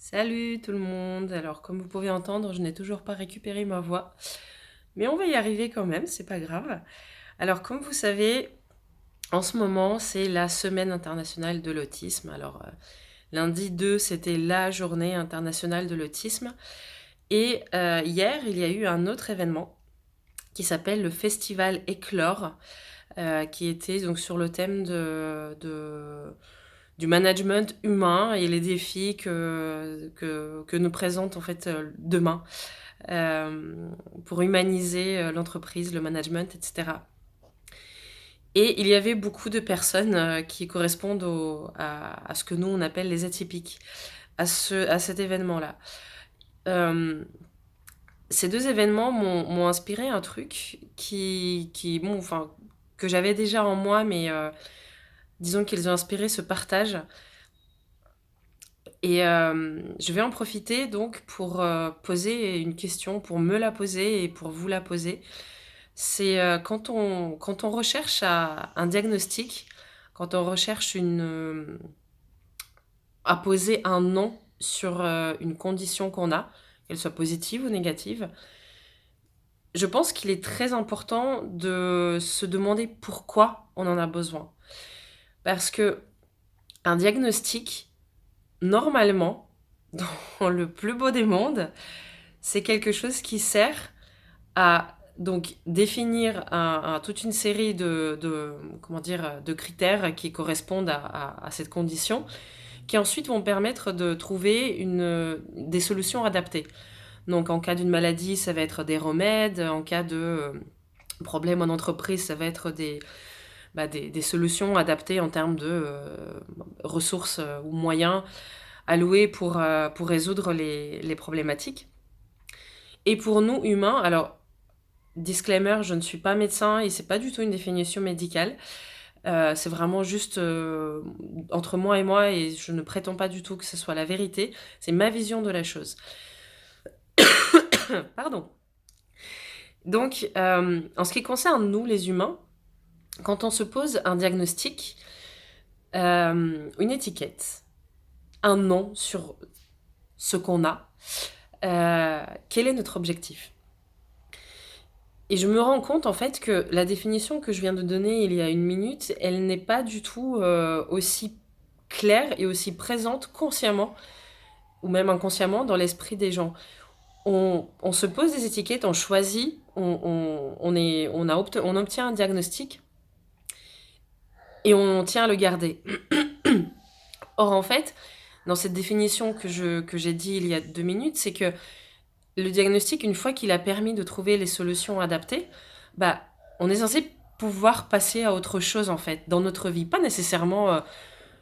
Salut tout le monde. Alors, comme vous pouvez entendre, je n'ai toujours pas récupéré ma voix, mais on va y arriver quand même, c'est pas grave. Alors, comme vous savez, en ce moment, c'est la semaine internationale de l'autisme. Alors, lundi 2, c'était la journée internationale de l'autisme. Et hier, il y a eu un autre événement qui s'appelle le Festival Éclore, qui était donc sur le thème du management humain et les défis que nous présente en fait demain pour humaniser l'entreprise, le management, etc. Et il y avait beaucoup de personnes qui correspondent à ce que nous on appelle les atypiques, à cet événement-là. Euh, Ces deux événements m'ont inspiré un truc bon, enfin, que j'avais déjà en moi, mais disons qu'ils ont inspiré ce partage. Et je vais en profiter donc pour poser une question, pour me la poser et pour vous la poser. C'est quand on recherche un diagnostic, quand on recherche à poser un nom sur une condition qu'on a, qu'elle soit positive ou négative, je pense qu'il est très important de se demander pourquoi on en a besoin. Parce que un diagnostic, normalement, dans le plus beau des mondes, c'est quelque chose qui sert à donc définir toute une série comment dire, de critères qui correspondent à cette condition, qui ensuite vont permettre de trouver des solutions adaptées. Donc en cas d'une maladie, ça va être des remèdes, en cas de problème en entreprise, ça va être des solutions adaptées en termes de ressources ou moyens alloués pour résoudre les problématiques. Et pour nous humains, alors disclaimer, je ne suis pas médecin et c'est pas du tout une définition médicale. C'est vraiment juste entre moi et je ne prétends pas du tout que ce soit la vérité. C'est ma vision de la chose. Pardon. Donc, en ce qui concerne nous, les humains, quand on se pose un diagnostic, une étiquette, un nom sur ce qu'on a, quel est notre objectif? Et je me rends compte en fait que la définition que je viens de donner il y a une minute, elle n'est pas du tout aussi claire et aussi présente consciemment ou même inconsciemment dans l'esprit des gens. On se pose des étiquettes, on choisit, on obtient un diagnostic et on tient à le garder. Or en fait, dans cette définition que j'ai dit il y a 2 minutes, c'est que le diagnostic, une fois qu'il a permis de trouver les solutions adaptées, bah, on est censé pouvoir passer à autre chose en fait dans notre vie, pas nécessairement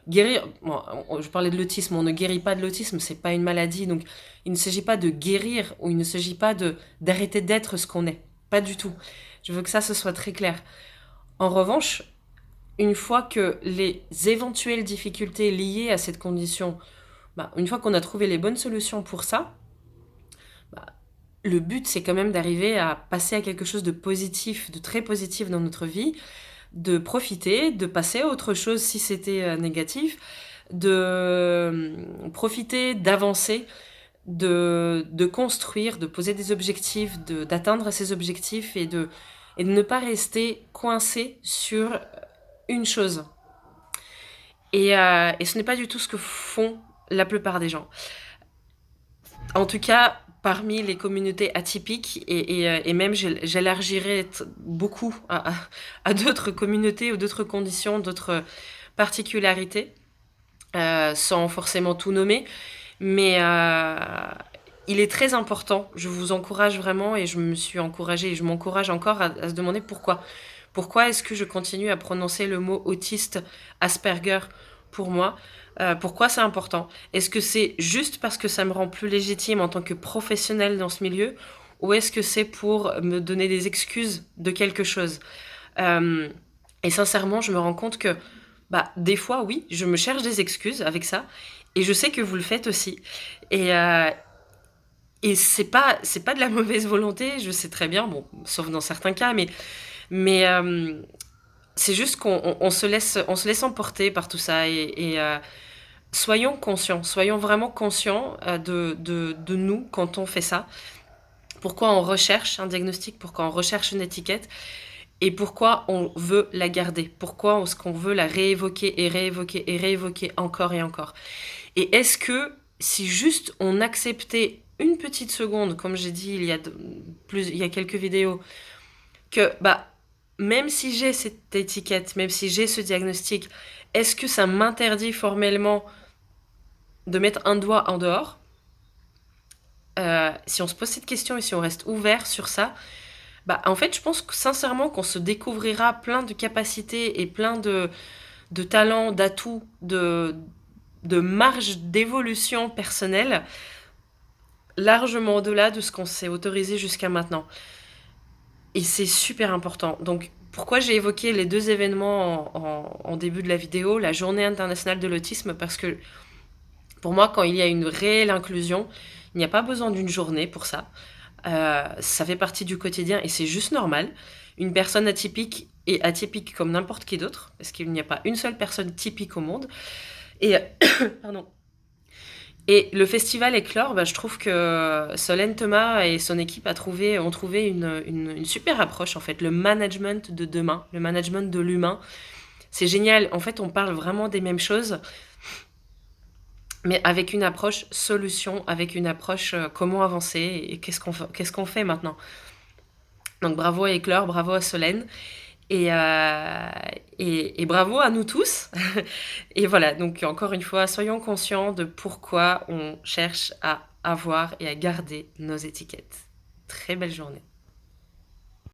guérir. Bon, je parlais de l'autisme, on ne guérit pas de l'autisme, c'est pas une maladie, donc il ne s'agit pas de guérir ou il ne s'agit pas de d'arrêter d'être ce qu'on est, pas du tout. Je veux que ça ce soit très clair. En revanche, une fois que les éventuelles difficultés liées à cette condition, bah, une fois qu'on a trouvé les bonnes solutions pour ça, bah, le but, c'est quand même d'arriver à passer à quelque chose de positif, de très positif dans notre vie, de profiter, de passer à autre chose si c'était négatif, de profiter, d'avancer, de construire, de poser des objectifs, d'atteindre ces objectifs et de ne pas rester coincé sur une chose. Et ce n'est pas du tout ce que font la plupart des gens. En tout cas, parmi les communautés atypiques, et même j'élargirais beaucoup à d'autres communautés ou d'autres conditions, d'autres particularités, sans forcément tout nommer. Mais il est très important, je vous encourage vraiment, et je me suis encouragée, et je m'encourage encore à se demander pourquoi. Pourquoi est-ce que je continue à prononcer le mot autiste, Asperger pour moi? Pourquoi c'est important? Est-ce que c'est juste parce que ça me rend plus légitime en tant que professionnelle dans ce milieu? Ou est-ce que c'est pour me donner des excuses de quelque chose? Euh, et sincèrement, je me rends compte que bah, des fois, oui, je me cherche des excuses avec ça. Et je sais que vous le faites aussi. Et, euh, et c'est pas de la mauvaise volonté, je sais très bien, bon, sauf dans certains cas, mais c'est juste qu'on on se laisse emporter par tout ça. soyons conscients, soyons vraiment conscients de nous quand on fait ça. Pourquoi on recherche un diagnostic, pourquoi on recherche une étiquette et pourquoi on veut la garder. Pourquoi est-ce qu'on veut la réévoquer et réévoquer et réévoquer encore et encore. Et est-ce que si juste on acceptait une petite seconde, comme j'ai dit il y a quelques vidéos, que même si j'ai cette étiquette, même si j'ai ce diagnostic, est-ce que ça m'interdit formellement de mettre un doigt en dehors? Si on se pose cette question et si on reste ouvert sur ça, en fait, je pense que, sincèrement qu'on se découvrira plein de capacités et plein de talents, d'atouts, de marge d'évolution personnelle, largement au-delà de ce qu'on s'est autorisé jusqu'à maintenant. Et c'est super important. Donc, pourquoi j'ai évoqué les 2 événements en début de la vidéo, la Journée internationale de l'autisme? Parce que pour moi, quand il y a une réelle inclusion, il n'y a pas besoin d'une journée pour ça. Ça fait partie du quotidien et c'est juste normal. Une personne atypique est atypique comme n'importe qui d'autre, parce qu'il n'y a pas une seule personne typique au monde. Et, pardon. Et le festival Éclore, je trouve que Solène Thomas et son équipe ont trouvé une super approche, en fait. Le management de demain, le management de l'humain. C'est génial. En fait, on parle vraiment des mêmes choses, mais avec une approche solution, avec une approche comment avancer et qu'est-ce qu'on fait maintenant. Donc bravo à Éclore, bravo à Solène. Et bravo à nous tous. Et voilà, donc encore une fois, soyons conscients de pourquoi on cherche à avoir et à garder nos étiquettes. Très belle journée.